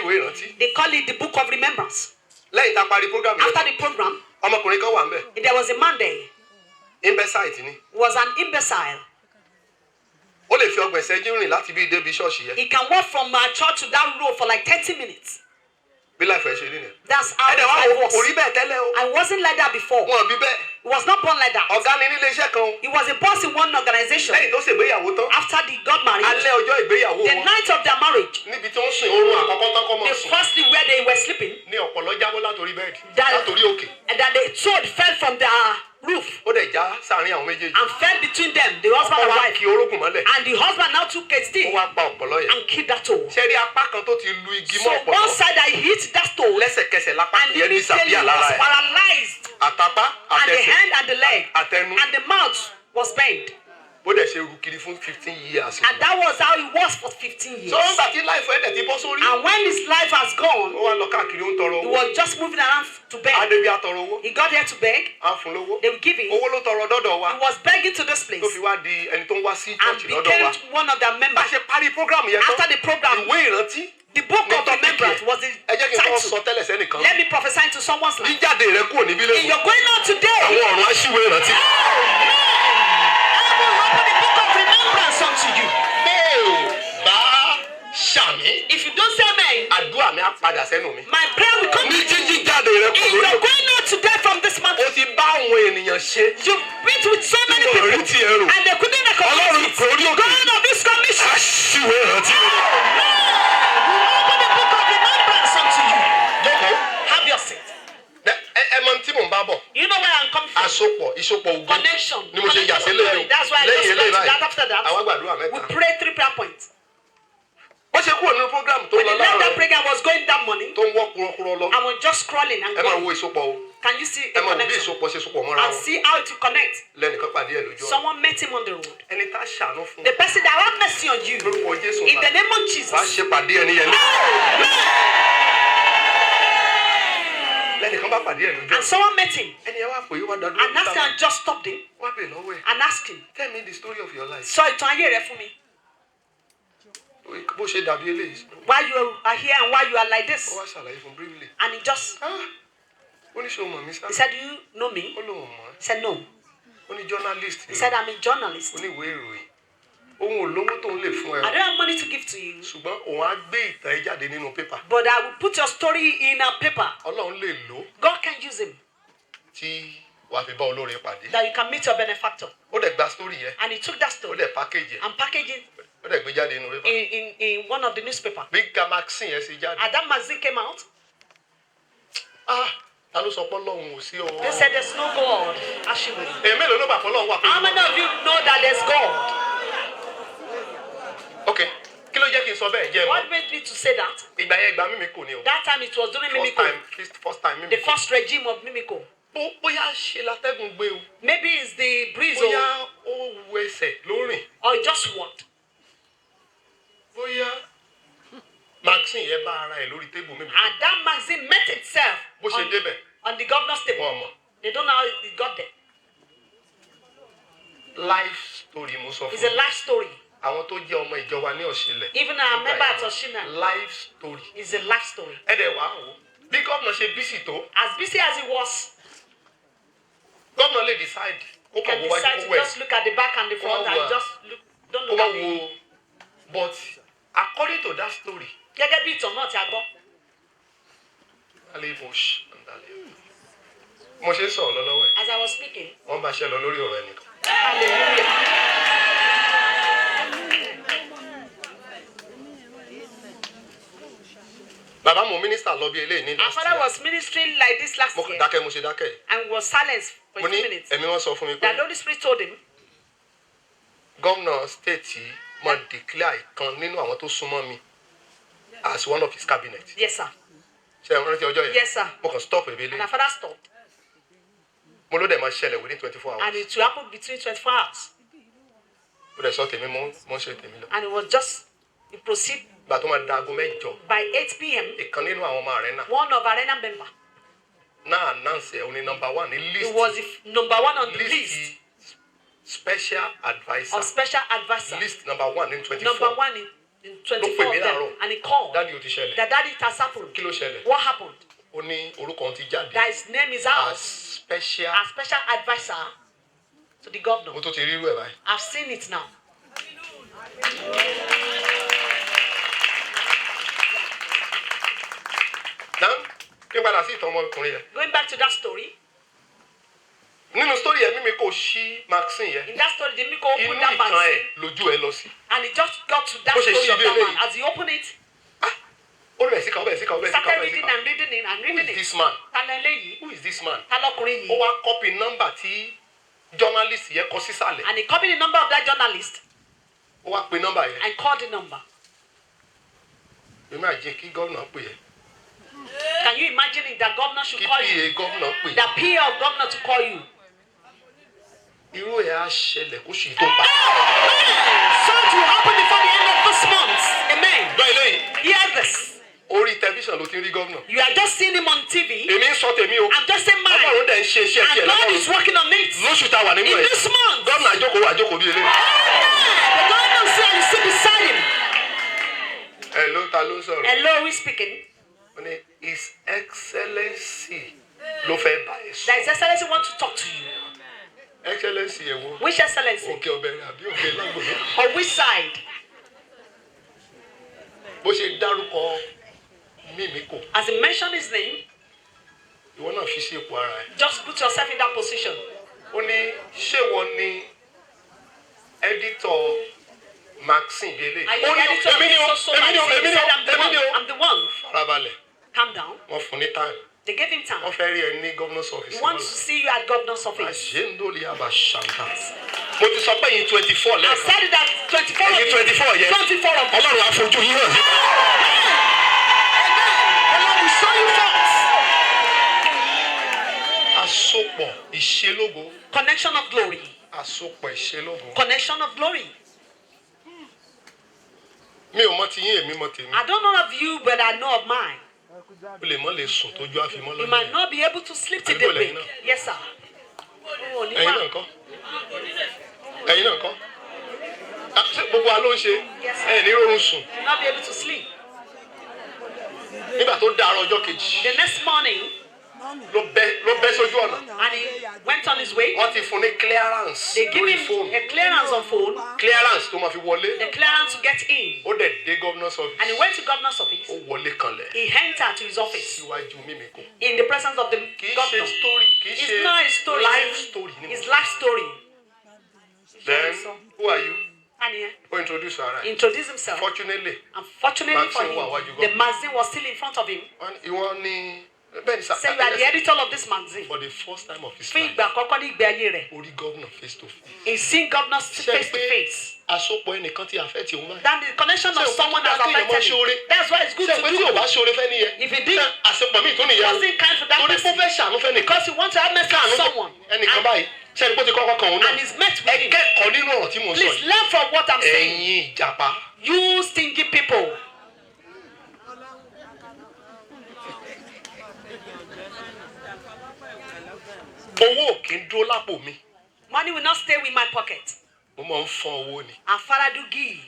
ìwé ìrántí. They call it the book of remembrance. Lẹ́yìn tá a parí program After yẹn, the program, ọmọkùnrin kan wà ń bẹ̀. there was a man there. Imbecile ni. Was an imbecile. Ó lè fi ọgbọ̀n ìṣẹ́jú rìn láti bí débi ṣọ́ọ̀ṣì yẹn. He can walk from our church to that road for like 30 minutes. Bí láìfẹ́ ṣe rí nìyẹn. That's how Ẹ̀dẹ̀ his wá life wo kò rí was. bẹ́ẹ̀ tẹ́lẹ̀ o. I wasn't like that before. Wọn bí bẹ́ẹ̀. He was not born like that. Ọ̀gá ni nílé iṣẹ́ kan o. He was a boss in one organization. Lẹ́yìn tó ṣègbéyàwó tán. After they got married, Alẹ́ ọjọ́ ìgbéyàwó the wọn. night of their marriage, Níbi tí wọ́n sùn oorun àkọ́kọ́ tán kọ́ mọ́ the sùn. firstly where they were sleeping, Ní ọ̀pọ̀lọ́ jábọ́ látòrí bẹ́ẹ̀dì. That- Látòrí òkè. and that the sword fell from their roof Ó dẹ̀ já sáàrin àwọn méjèèjì. and fell between them, the husband Ó and wá wife. kí orógùn mọ́lẹ̀. And the husband now took a Ó stick wá pa ọ̀pọ̀lọ́ yẹn. and killed that toe. Ṣé rí apá kan tó ti lu igi So mọ́ one ọ̀pọ̀lọ́? side I hit that toe, Lẹ́sẹ̀kẹsẹ̀ lápá and yẹn immediately disappear lára was ẹ̀. paralyzed, Àtàpá and the àtẹsẹ̀ hand and the leg, àtẹnu. and the mouth was bent. Bó dẹ̀ ṣe ru kiri fún 15 years. And that was how it was for 15 years. So nígbà tí láìfọ́ ẹ̀dẹ̀ ti bọ́ sórí. And when his life has gone, Ó wá lọ káàkiri ó ń tọrọ he owó. was just moving around to beg. Adébí àtọrọ owó. He got here to beg. Á fún lówó. They would give him. Owó ló tọrọ dọ́dọ̀ wa. He was begging to this place Tó fi wá di ẹni tó ń wá sí and church lọ́dọ̀ became wa. one of their Bá members. a ṣe parí program yẹn tán. After the program, Ìwé ìrántí. the book Ní of topic remembrance yẹn. was the Ẹ jẹ́ kí n kọ́ title. sọ tẹ́lẹ̀ sẹ́nìkan. Let me prophesy into someone's life. Jíjáde rẹ kúrò níbí If lẹ́nu. you're going out today, Àwọn ọ̀run á ṣíwé ìrántí. I will open the book of remembrance unto you. Bá ṣàmì. If you don't say amen, Àdúrà mi á padà sẹ́nu mi. my prayer will come. Ní jíjáde rẹ If kúrò you're lórí. going out today from this Ó mountain, ti bá àwọn ènìyàn ṣe. you've been with so many Tí mo rí people ti ẹrù. and they couldn't Ọlọ́run recognize kò rí it. òkè. God of this commission, Á ṣíwé ìrántí. open the book of remembrance unto you. Jókòó. Have your seat. Ẹ mọ tí mò ń bá bọ̀. You know where I'm coming from. Àsopọ̀ ìsopọ̀ ogun. Connection. Ni mo ṣe yà sí lẹ́yìn o. That's why I Lẹ́yìn just eléyìí went to báyìí. that after that. Àwa gbàdúrà We mẹ́ta. prayed 3 prayer points. Wọ́n ṣe kúrò nínú program tó When lọ the left that láàárọ̀ program was going that morning, tó ń wọ́ kúrọ́kúrọ́ lọ. I was just scrolling and Ẹ máa going. wo ìsopọ̀ o. Can you see Ẹ a máa wo bí connection? ìsopọ̀ ṣe sopọ̀ mọ́ra And wọn. see how it will connect. Lẹ́nìkan pàdé ẹ̀ lójú ọ̀nà. Someone met him on the road. Ẹni tá a ṣàánú fún. The person that had mercy on you, Lórúkọ Jésù in the náà. name of Wàá Jesus. ṣe pàdé ẹni yẹn. Lẹ́nìkan bá pàdé ẹ̀ lójú And ọ̀nà. someone met him Ẹni yẹn wá pè é wá dàdúrà. and asked him and just stopped him Wá bèè lọ́wọ́ ẹ̀. and asked him, Tell me the story of your life. sọ ìtàn ayé rẹ fún mi. Bó ṣe dàbí eléyìí. Why you are here and why you are like this. Ó wá ṣàlàyé fún briefly. And he just, Ó ní ṣé o mọ̀ mí sá? he said, do you know me? Ó lóun mọ̀ ẹ́. He said, no. Ó ní journalist. He said, I'm a journalist. Oníwèé ìròyìn. Òun ò lówó tóun lè fún ẹ. I don't have money to give to you, Ṣùgbọ́n òun á gbé ìtàn ẹ jáde nínú pépà. but I will put your story in a paper. Ọlọ́run lè lò ó God can use him, tí wàá fi bá olóore pàdé. that you can meet your benefactor. Ó dẹ̀ gba story yẹn. And he took that Ó story dẹ̀ package ẹ̀. and packaged it Ó dẹ̀ gbé jáde nínú pépà. in one of the newspaper. Bí Gamaxin yẹn ṣe jáde. And that magazine came out. Ta ló sọ pé Ọlọ́run ò sí o? They said there's no God. Actually, Èmi mélòó ló gbà pé Ọlọ́run wà how pẹ̀lú many wa? of you know that there's God? Ok, kí ló jẹ́ kí n sọ bẹ́ẹ̀ jẹ́ mọ́? What made me to say that? Ìgbà yẹn ìgbà mímí kò ní o. That time it was during First Mimico, time mímí the kò. first regime of Mimico. Bóyá ṣe látẹ́gùn gbé o. Maybe it's the breeze or, Bóyá ó wu ẹsẹ̀ lórìn. or it just what? Bóyá Maxine yẹn bá ara ẹ̀ lórí tébù mímí. And that magazine met itself Bó ṣe on, débẹ̀. on the governor's table. Wọ́n mọ̀. They don't know how it got there. Life story mo sọ It's fún a mi. life story. Àwọn tó jẹ́ ọmọ ìjọba ní Ọ̀ṣìnlẹ̀. Even our Nígbà member at yẹn, Oshina life story. is a life story. Ẹ dẹ̀ wá wò. Bí gómìnà ṣe bísí tó, As busy as he was, gómìnà lè decide kó he kàn can wọ wájú decide kó to wẹ̀. just look at the back and the front Kó wá and just look, don't Kó look wá at the... wo. But according to that story, Gẹ́gẹ́ bí ìtàn náà ti a gbọ́. Alebosh and Ale. Mo ṣe ń sọ̀rọ̀ lọ́wọ́ ẹ̀. As I was speaking, Wọ́n bá ṣe lọ lórí ọ̀rọ̀ ẹnìkan. hallelujah. Bàbá mo mínísítà lọ bí eléyìí ní Our last father year. was ministering like this last Mo kàn year dákẹ́ mo ṣe dákẹ́. and was silenced for Mo 2 ní minutes. ẹ̀mí wọn sọ fún mi pé The Holy Spirit told him, gómìnà stéètì máa declare ìkan nínú àwọn tó súnmọ́ mi as one of his cabinet. yes sir, Ṣé ẹ rántí ọjọ́ yẹn? yes sir. Mo kàn stop ìbí And eléyìí. our father stopped. Mo ló dẹ̀ máa ṣẹlẹ̀ within 24 And hours. it will happen between 24 hours. Mo dẹ̀ sọ tèmi mo ń ṣe tèmi lọ. And it was just, it proceed Ìgbà tó máa da aago mẹ́jọ. by 8 p.m. Ìkan nínú àwọn ọmọ àrẹ náà. One of arena member, Náà announce ẹ̀ òní number one ní he list. was the number one on the list List special adviser. of special advisor. List number one in 24. Number one in the ló 24 pè mí of them, láàárọ̀. and he called. Dáàdi ò ti ṣẹlẹ̀. That daddy, it has happened. Kí ló ṣẹlẹ̀? What happened? Ó ní orúkọ òun ti jáde. That his name is As out special. as special advisor to the governor. Mo tó ti rírú ẹ̀ báyìí. I've seen it now. Náà kí n padà sí ìtàn ọmọkùnrin yẹn. Going back to that story, Nínú sítórì yẹn mímí kò ṣí Maxine yẹn. in that story, the Miko Inú opened that ìtàn ẹ̀ magazine lójú ẹ lọ sí. and he just got to that Bó ṣe story of ṣí that bí man. eléyìí. As he opened it, Ó bẹ̀rẹ̀ sí ká, ó bẹ̀rẹ̀ sí ká, ó bẹ̀rẹ̀ sí ká, ó started bẹ̀rẹ̀ sí reading ká. and reading it and Who reading is it. this man? Taleleyi, Who is this man? talọkùnrin Ó yìí. wá kọ́pì nọ́mbà tí journalist yẹn kọ sísàlẹ̀. And he copied the number of that journalist Ó wá pe nọ́mbà yẹn. and called the number. Èmi àjẹ́ kí gómìnà pè yẹn. Can you imagine if the governor should Kí call you? PA gómìnà pè The yẹn. PA of governor to call you. Irú ẹ̀ á ṣẹlẹ̀ kó sì tó pa. So it will happen before the end of this month. Amen. Gbọ́ eléyìí. Hear this. Orí tẹlifíṣàn ló ti ń rí gómìnà. You are just seeing him on TV. Èmi ń sọ tèmi o. I'm just saying mine. Ọlọ́run dẹ̀ ń ṣe iṣẹ́ tiẹ̀ And God lọ́wọ́. is working on it. Lóṣù tá a wà nínú In ẹ̀. this month. Gómìnà àjókòó wà jókòó bí eléyìí. The governor will say and sit beside him. Ẹ ló ta ló ń sọ̀rọ̀. Hello, who is speaking? Ó ní His Excellency ló fẹ́ bá ẹ sọ. That His Excellency want to talk to you. Excellency ẹ̀ wo. Which Excellency? Òkè ọbẹ̀ rẹ̀ àbí òkè lágbòdo. On which side? Bó ṣe dárúkọ Mímíkò, As he mentioned his name, ìwọ náà fi sí ipò ara ẹ̀. just put yourself in that position. Ó ní ṣé wọ́n ní ẹ́dítọ̀ Maxine Dele. Are you the editor of this so èmi ni o, magazine? èmi He ni o, said, I'm the èmi one. ni o. I'm the one. Farabalẹ̀, Calm down. wọ́n fún ní time. They gave him Wọ́n time. fẹ́ rí ẹ ní governor's office. He wants to see you at governor's office. Àṣẹ́ńdólì àbàṣàǹtà. Mo ti sọ pé yín 24 I lẹ́ẹ̀kan. said it at 24 of Ẹ̀yin you. 24 yẹn. 24 of you. Ọlọ́run á fojú yín hàn. The Lord will show you forth. Àsopọ̀ ìṣelógo. Connection of glory. Àsopọ̀ ìṣelógo. Connection of glory. Mi ò mọ ti yín, èmi mọ tèmi. I don't know of you, but I know of mine. O lè mọ lè sùn tójú àfimọ́ You lọ́dún. might not be able to sleep till Are you daybreak. going now? Yes, sir. Oh, Ẹ̀yin náà ńkọ́? Ẹ̀yin náà ńkọ́? Ṣé gbogbo wa ló ń ṣe? Ẹ ní rọrùn sùn. You not be able to sleep. Nígbà tó dàárọ̀ ọjọ́ kejì, The next morning, ló bẹ́ sójú ọ̀nà. and he went on his way. Wọ́n ti fún ní clearance They give lórí him fóònù. a clearance on phone, Clearance tó máa fi wọlé. the clearance to get in. Ó dẹ̀ dé governor's office. And he went to governor's office. Ó wọlé kanlẹ̀ He entered to his office síwájú Mímíkò. in the presence of the Kì í ṣe governor. story, kì í It's ṣe not a story. life story. ni mo It's sọ. life story. Then, who are you? And he Ó introduce ara ẹ̀. introduced himself. Fortunately, Unfortunately for Magazine wà wájú him, governor. the magazine was still in front of him. ìwọ ni bẹ́ẹ̀ ni sá. Say you are the editor of this magazine. For the first time of his Fún life, ìgbà àkọ́kọ́ ní ìgbé ayé rẹ̀, orí governor face to face. he seen governors Ṣé face to pé face. àsopọ̀ ẹnìkan tí a fẹ́ tí òun báyìí? Then the connection Ṣé of o someone kọ́ has tó dáa kéèyàn máa affected ṣoore? him. That's why it's good Ṣé to pé tí o bá do. ṣoore fẹ́ nìyẹn? If he did, Ṣé àsopọ̀ míì tó nìyẹn? wasn't kind for that Torí pé ó person. fẹ́ ṣàánú fẹ́ nìkan. Because he wants to have mercy on someone. Ẹnìkan báyìí, ṣé ẹni pé ó ti kọ́kọ́ kan òun náà? And he's met with him. Kẹ́kọ̀ọ́ nínú ọ̀rọ̀ tí mo sọ Please yìí. learn from what I'm saying. Ẹ̀yin ìjàpá. You stingy people. Owó ò kí ń dúró lápò mi. Money will not stay with my pocket. Mo máa ń fọ́n owó ni. Our Father do give.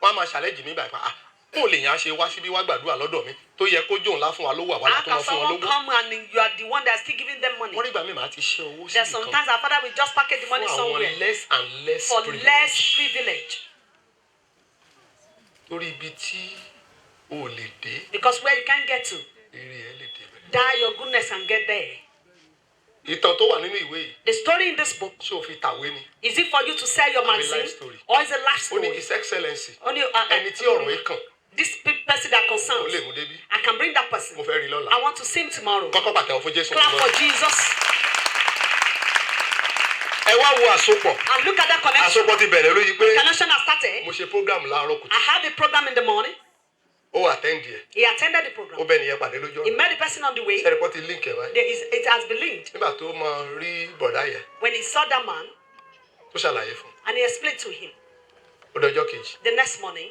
Wọ́n á máa ṣàlẹ́jì mi báyìí pa. Bó lè yàn á ṣe wá síbí wá gbàdúrà lọ́dọ̀ mi tó yẹ kó jóun lá fún wa lówó àwa How tó can wọ́n fún wọn someone lówó. come and you are the one that's still giving them money? Wọ́n rí ìgbà mi màá ti ṣe owó There's síbì kan sometimes our Father will just package the money fún àwọn somewhere less and less for privilege. less privilege. Torí ibi tí o ò lè dé, Because where you can't get to, eré ẹ lè dé bẹ̀. die your goodness and get there. Ìtàn tó wà nínú ìwé yìí, The story in this book, ṣé o fi tàwé ni? is it for you to sell your Or a magazine life story. or is it life Ó ní story? His Excellency, Only ẹni tí ọ̀rọ̀ yìí kàn, this person that ó concerns, lè mú débí. I can bring that person. Mo fẹ́ rí lọ́la. I want to see him tomorrow. Kọ́kọ́ pàtẹ́wọ́ fún Jésù. Clap for Jesus Ẹ wá wo àsopọ̀. and look at that connection. Àsopọ̀ ti bẹ̀rẹ̀ lórí pé Connection has started. mo ṣe program láàárọ̀ kùtù. I had a program in the morning. Ó attend ẹ̀. He attended the Ó program. bẹ́ẹ̀ nìyẹn pàdé lójú He ọ̀nà. met the person on the way. Ṣẹ́ni pọ́ ti link ẹ̀ báyìí. It has been linked. Nígbà tó máa rí bọ̀dá yẹn, When he saw that man tó ṣàlàyé fún un. and he explained to him, Ó dọjọ́ kejì. the next morning,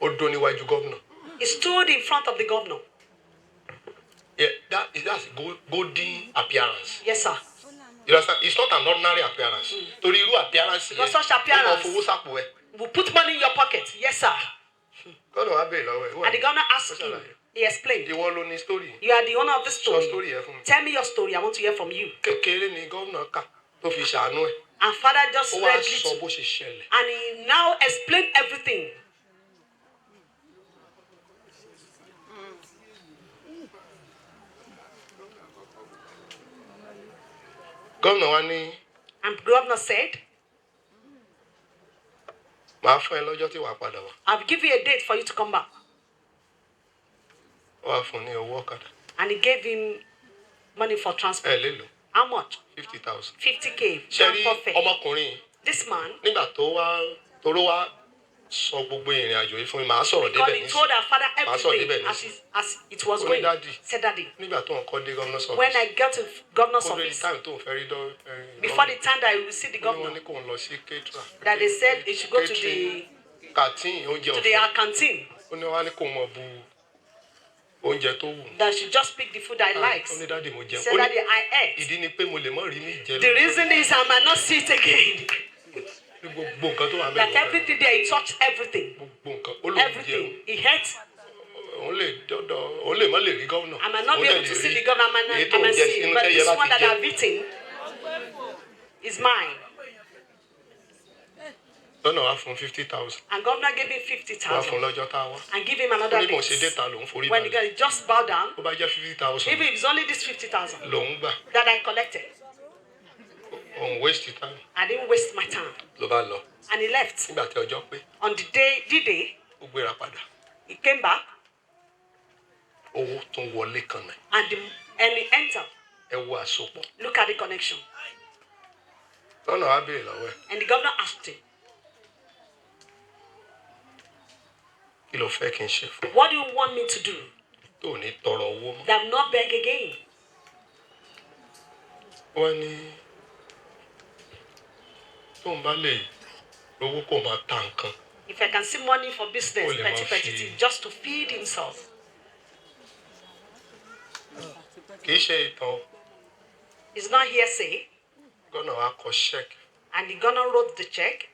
Ó dó níwájú gómìnà. he stood in front of the governor. Yeah, that's golden appearance. Yes, sir. You understand? It's not an ordinary appearance. Torí irú appearance yẹn, Because such appearance- ó máa fowó sápò ẹ̀. will put money in your pocket. Yes, sir. gómìnà wa béèrè lọ́wọ́ ẹ̀ who are And the you? governor Ó asked him. ṣàlàyé. He explained. Ìwọ ló ní story yẹn. You are the owner of the Sọ story. story yẹn fún mi. Tell me your story. I want to hear from you. Kékeré ni gómìnà kà tó fi ṣàánú ẹ̀. And father just Ó wá read sọ little. bó ṣe ṣẹlẹ̀. And he now explained everything. Gómìnà wa ní And the governor said, màá fún ẹ lọ́jọ́ tí wàá padà wá. I'll give you a date for you to come back. Ó wá fún un ní owó ọ̀kadà. And he gave him money for Ẹ transport. lè lò How much? 50,000. 50K. Ṣé rí Profit. ọmọkùnrin yìí This man, nígbà toró wá sọ gbogbo ìrìn àjò yìí fún mi, màá sọ̀rọ̀ because débẹ̀ he told nísìnyí. our father Pastor, everything débẹ̀ as it was Ó ní going. daddy. Said daddy. Nígbà tó ń kọ́ dé gómìnà When sọ́fíìsì. I got to governor's Kó lórí office, táìmù tó ń fẹ́ rí before the time that I will see the ó ní wọ́n governor, ní kó ń lọ sí caterer. that they said he should go to the Canteen oúnjẹ to the ọ̀fẹ́. canteen, Ó ní wọ́n á ní kó mọ bu oúnjẹ tó wù. that should just pick the food I like. Ó ní dáàdì mo He jẹun. said Ó daddy, ní I ate. ìdí ni pé mo lè mọ̀ rí ní ìjẹ The reason is I might not see it again. ní gbogbo nǹkan tó wà That mẹ́rin. everything there, he touched everything. Gbogbo nǹkan ó lòun jẹun. Everything. He ate. Òun lè mọ̀ lè rí gómìnà. I might not be Òun able dẹ̀ to lè see rí the governor, I èyí might tó ń jẹ see sínú it, but tẹ́yẹ this bá one ti that jẹ. I've eaten is mine. Lọ́nà wá fún 50,000. And governor gave him Wá fún 50,000 lọ́jọ́ tá a wá. and give him Ó another ní mò ń ṣe gift. déta lòun forí When he balẹ̀. got just bow down, Ó bá jẹ́ 50,000 if it's only this 50,000 lòun gbà. that I collected, Òun waste time I didn't waste my time. ló bá lọ. And he left. Nígbà tí ọjọ́ pé On the day, ó gbéra padà. he came back Owó tún wọlé kan náà. and he entered. Ẹ wo àsopọ̀. Look at the connection. Lọ́nà wá béèrè lọ́wọ́ ẹ̀. And the governor asked him, Kí ló fẹ́ kí n ṣe fún? what do you want me to do? Tó ò ní tọrọ owó mọ́. That I will not beg again. Wọ́n ní tóun bá lè lówó kó máa ta nǹkan. If I can see money for business, Only petty, one petty, fee. thing, just to feed himself. Kì í ṣe ìtàn o. It's not hearsay. Gọ́nà wa kọ ṣẹ́ẹ̀kì And the governor wrote the check